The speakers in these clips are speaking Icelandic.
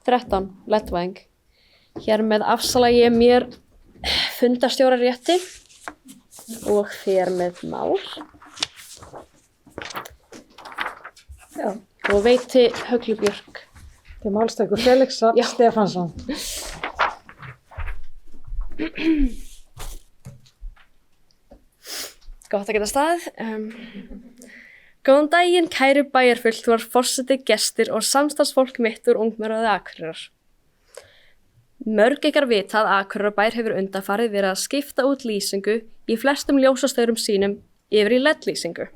13. Leddvæðing. Hér með afsala ég mér fundarstjórarétti og fer með mál. Já. Og veiti Höglu Björk. Til málstækur Felix Stefansson. Gott að geta staðið. Góðan daginn, kæru bæjarfulltrúar, forseti, gestir og samstarfsfólk mitt úr Ungmennafélags Akureyrar. Mörg ykkar vita að Akureyrarbær hefur undanfarið verið að skipta út lýsingu í flestum ljósastaurum sínum yfir í LED-lýsingu.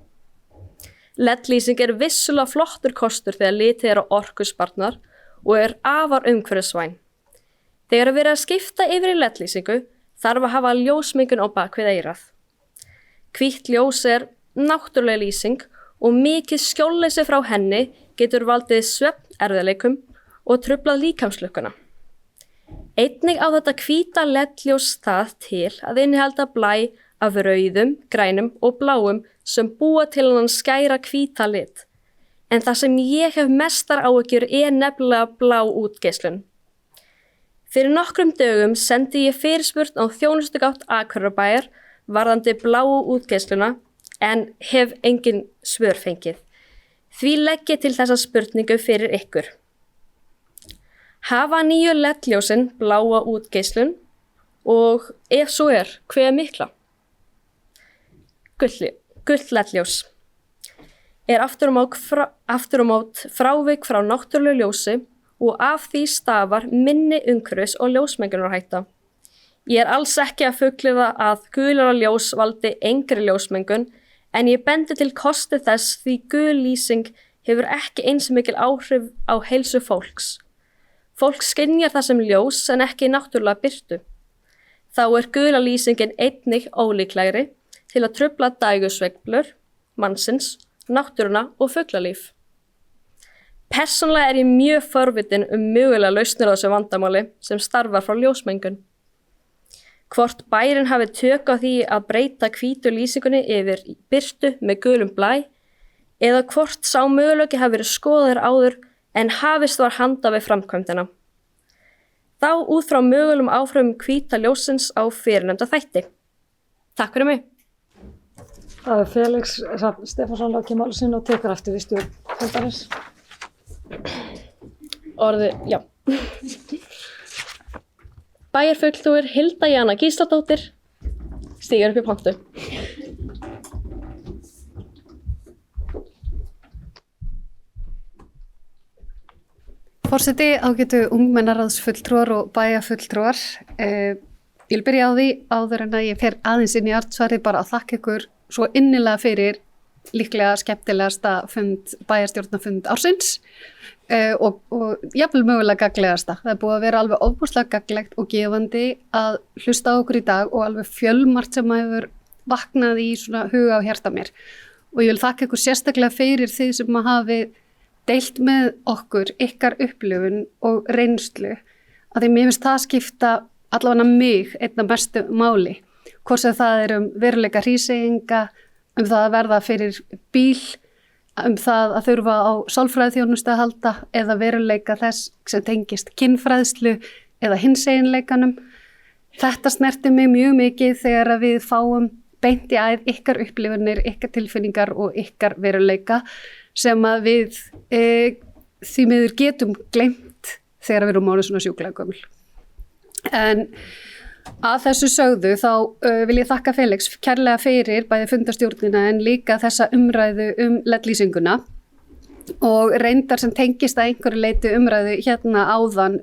LED-lýsing vissulega flottur kostur þegar litið á orkusparnar og afar umhverfisvæn. Þegar verið að skipta yfir í LED-lýsingu þarf að hafa ljósmengun á bak við eyrað. Hvítt ljós náttúruleg lýsing og mikið skjólleysi frá henni getur valdið svefnerfiðleikum og truflað líkamslukkuna. Einnig á þetta hvíta LED-ljós það til að innihalda blæ af rauðum, grænum og bláum sem búa til hann skæra hvíta lit. En það sem ég hef mestar áhyggjur nefnilega blá útgeislun. Fyrir nokkrum dögum sendi ég fyrirspurn á þjónustugátt Akureyrarbæjar varðandi bláu útgeisluna en hef engin svör fengið. Því legg ég til þessa spurningu fyrir ykkur. Hafa nýju LED-ljósin bláa útgeislun og ef svo hve mikla? Gult LED-ljós aftur á mót frávik frá náttúrulegu ljósi og af því stafar minni umhverfis- og ljósmengunarhætta. Ég alls ekki að fullyrða að gulara ljós valdi engri ljósmengun en ég bendi til kosti þess því gul lýsing hefur ekki eins mikil áhrif á heilsu fólks. Fólk skynjar það sem ljós en ekki náttúrulega birtu. Þá gula lýsingin einnig ólíklegri til að trufla dægursveiflur, mannsins, náttúruna og fuglalíf. Persónulega ég mjög forvitin mögulega lausnir á þessu vandamáli sem starfar frá ljósmengun. Hvort bærinn hafi tök á því að breyta hvítu lýsingunni yfir í birtu með gulum blæ eða hvort sá möguleiki hafi verið skoðaður áður en hafist var handa við framkvæmdina. Þá út frá mögulegum áhrifum hvíta ljóssins á fyrrnefnda þætti. Takk fyrir mig. Það Felix Stefansson láki máli sinn og tekur eftir við stjórn fundarins. Já. Bæjarfulltrúi Hilda Jana Gísladóttir stígur upp í pontu. Forseti, ágætu ungmennaráðsfulltrúar og bæjarfulltrúar. Ég vil byrja á því áður en að ég fer aðeins inn í andsvarið bara að þakka ykkur svo innilega fyrir líklega skemmtilegasta bæjarstjórnarfund ársins og jafnvel mögulega gagnlegasta. Það búið að vera alveg ofboðslega gagnlegt og gefandi að hlusta á okkur í dag og alveg fjölmargt sem hefur vaknað í svona huga og hjarta mér. Og ég vil þakka ykkur sérstaklega fyrir því sem hafi deilt með okkur ykkar upplifun og reynslu að því mér finnst það skipta allavega mig einna mestu máli. Hvort sem það veruleika hríseyinga, það að verða fyrir bíl, það að þurfa á sálfræðiþjónustu að halda eða veruleika þess sem tengist kynfræðslu eða hinseginleikanum. Þetta snerti mig mjög mikið þegar að við fáum beint í æð ykkar upplifunir, ykkar tilfinningar og ykkar veruleika sem að við því miður getum gleymt þegar við erum orðin svona sjúklega gömul. En að þessu sögðu þá vil ég þakka Felix kærlega fyrir bæði fundarstjórnina en líka þessa umræðu LED-lýsinguna og reyndar sem tengist að einhverju leyti umræðu hérna áðan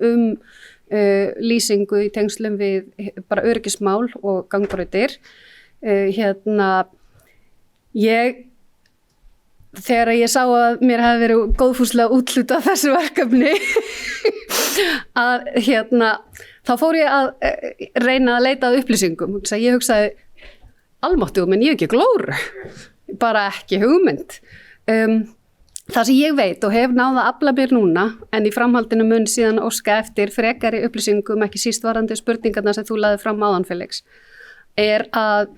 lýsingu í tengslum við bara öryggismál og gangbrautir. Þegar ég sá að mér hefði verið góðfúslega úthlutað þessu verkefni þá fór ég að reyna að leita að upplýsingum. Ég hugsaði, almáttugur, menn ég ekki glóru, bara ekki hugmynd. Það sem ég veit og hef náð að afla mér núna, en í framhaldinu mun síðan óska eftir frekari upplýsingum, ekki síst varandi spurningarna sem þú lagði fram áðan, Felix, að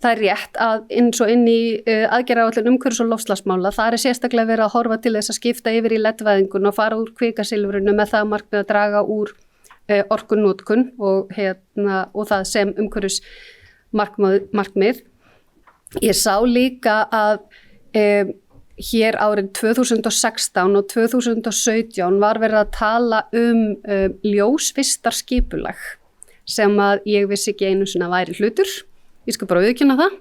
það er rétt að eins og inn í aðgerðaáætlun umhverfis- og loftslagsmála, það er sérstaklega verið að horfa til þess að skipta yfir í LED-væðingun og fara úr kvikasilfrinu með það markmið að draga úr orkunotkun og það sem umhverfis markmið. Ég sá líka að hér árið 2016 og 2017 var verið að tala ljósvistarskipulag sem að ég vissi ekki einu sinni að væri hlutur. Ég skal bara viðurkenna það.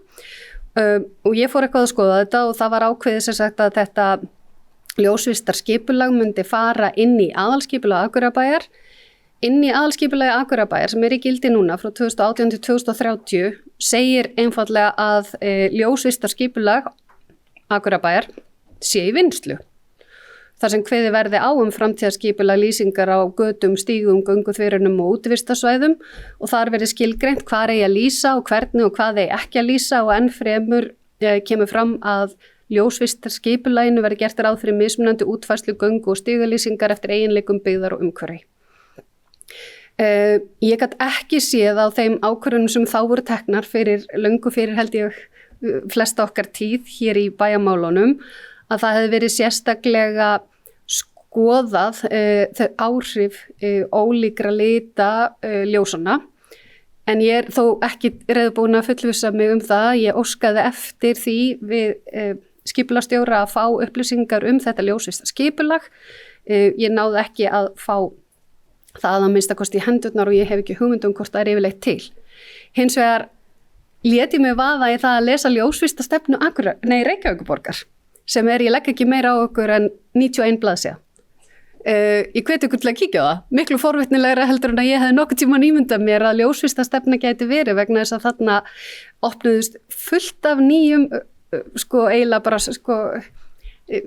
Og ég fór eitthvað að skoða þetta og það var ákveðið sem sagt að þetta ljósvistarskipulag myndi fara inn í aðalskipulag Akureyrarbæjar. Inn í aðalskipulagi Akureyrarbæjar sem er í gildi núna frá 2018 til 2030 segir einfallega að ljósvistarskipulag Akureyrarbæjar sé í vinnslu. Þar sem kveðið verði á framtíðarskipulag lýsingar á götum, stígum, gönguþverunum og útivistarsvæðum og þar verði skilgreint hvað eigi að lýsa og hvernig og hvað eigi ekki að lýsa og enn fremur kemur fram að ljósvistarskipulaginu verði gert ráð fyrir mismunandi útfærslu göngu og stígalýsingar eftir eiginleikum byggðar og umhverfi. Ég gat ekki séð á þeim ákvörðunum sem þá voru teknar löngu fyrir held ég flesta okkar tíð hér í bæjarmálunum að það hefði verið sérstaklega skoðað þau áhrif ólíkra lita ljósana en ég er þó ekki reiðubúin að fullvissa mig það. Ég óskaði eftir því við skipulagsstjóra að fá upplýsingar þetta ljósvistarskipulag. Ég náði ekki að fá það að minnsta kosti í hendurnar og ég hef ekki hugmynd hvort það er yfirleitt til. Hins vegar lét ég mig vaða í það að lesa ljósvistarstefnu Reykjavíkurborgar sem ég legg ekki meira á okkur en 91 blaðsíða. Ég hvet ykkur til að kíkja á það. Miklu forvitnilegra heldur en að ég hefði nokkuð tíma ímyndað mér að ljósvistarstefna gæti verið vegna þess að þarna opnuðust fullt af nýjum eiginlega bara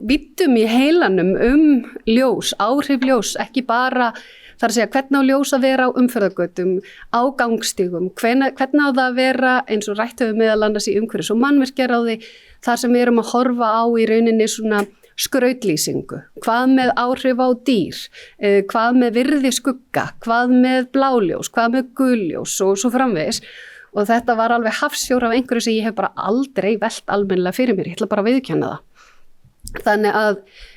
víddum í heilanum ljós, áhrif ljós, ekki bara þar að segja hvernig á ljós að vera á umferðargötum, á gangstígum, hvernig á það að vera eins og rætt höfum meðal annars í umhverfis- og mannvirkjaráði þar sem við erum að horfa á í rauninni svona skrautlýsingu, hvað með áhrif á dýr, hvað með virði skugga, hvað með bláljós, hvað með gulljós og svo framvegis. Og þetta var alveg hafsjór af einhverju sem ég hef bara aldrei velt almennilega fyrir mér, ég ætla bara að viðurkenna það. Þannig að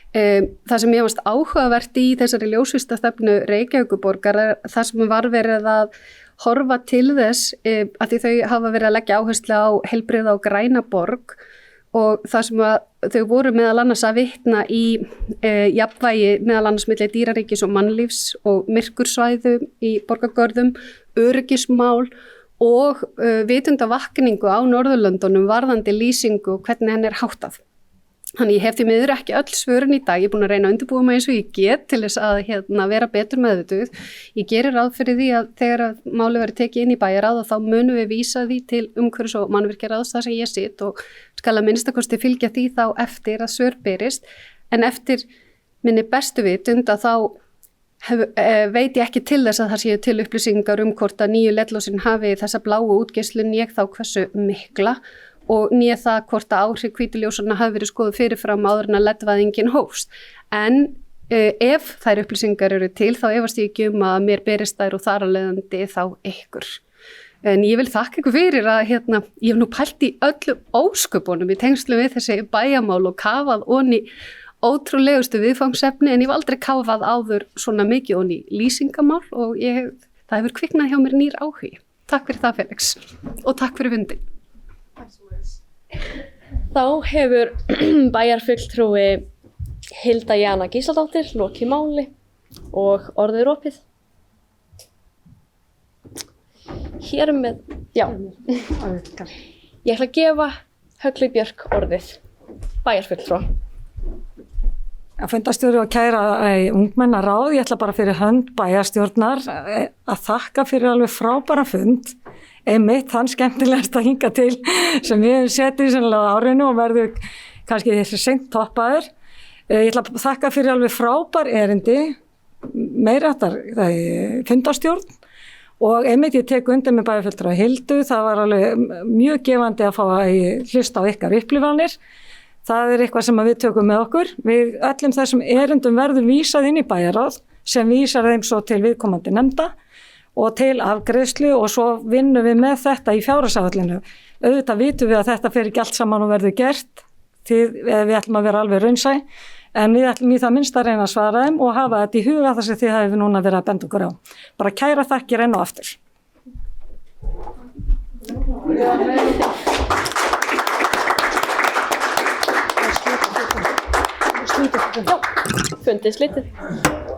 það sem ég varst áhugavert í þessari ljósvistarstefnu Reykjavíkurborgar er það sem var verið að horfa til þess að því þau hafa verið að leggja áherslu á heilbrigða og græna borg og það sem þau voru meðal annars að vitna í jafnvægi meðal annars milli dýraríkis og mannlífs og myrkursvæðu í borgargörðum, öryggismál og vitundavakningu á Norðurlöndunum varðandi lýsingu og hvernig henni er háttað. Þannig ég hef því miður ekki öll svörin í dag, ég er búin að reyna að undirbúa mig eins og ég get til þess að vera betur meðvituð. Ég gerir ráð fyrir því að þegar máli verið tekið inn í bæjarráð og þá munum við vísa því til umhverfis- og mannvirkjaráðs þar sem ég sit og skal að minnstakosti fylgja því þá eftir að svör berist. En eftir minni bestu vitund að þá veit ég ekki til þess að það séu til upplýsingar hvort að nýju LED-ljósin hafi þessa bláu útgeislun ég þá hversu mikla og nýja það hvort að áhrif hvítuljósana hafi verið skoðuð fyrirfram áður en að LED-væðingin hófst. En ef þær upplýsingar eru til þá efast ég ekki að mér berist þær og þar að leiðandi þá ykkur. En ég vil þakka ykkur fyrir að ég hef nú pælt í öllum ósköpunum í tengslu við þessi bæjarmál og kafað onni ótrúlegustu viðfangsefni en ég hef aldrei kafað áður svona mikið onni lýsingamál og það hefur kviknað hjá mér nýr áhugi. Takk fyrir það Felix og takk fyrir fundin. Þá hefur bæjarfulltrúi Hilda Jana Gísladóttir lokið máli og orðið er opið. Hér með, ég ætla að gefa Höglu Björk orðið, bæjarfulltrúa. Fundarstjóri og kæra ungmennaráð, ég ætla bara fyrir hönd bæjarstjórnar að þakka fyrir alveg frábæra fund. Einmitt þann skemmtilegast að hinga til sem við hefum setið sennilega á árinu og verður kannski þessi seint toppaður. Ég ætla að þakka fyrir alveg frábær erindi, meira þetta fundarstjórn og einmitt ég tek undir með bæjarfulltrúa Hildu, það var alveg mjög gefandi að fá að hlusta á ykkar upplifanir. Það er eitthvað sem við tökum með okkur. Við öllum þessum erindum verður vísað inn í bæjarráð sem vísar þeim svo til viðkomandi nefnda og til afgreiðslu og svo vinnum við með þetta í fjárhagsáætlunum. Auðvitað vitum við að þetta fer ekki allt saman og verður gert, við ætlum að vera alveg raunsæ, en við ætlum í það minnst að reyna að svara þeim og hafa þetta í huga þar sem þið hafið núna verið að benda okkur á. Bara kæra þakkir enn og aftur. Fundið slitið.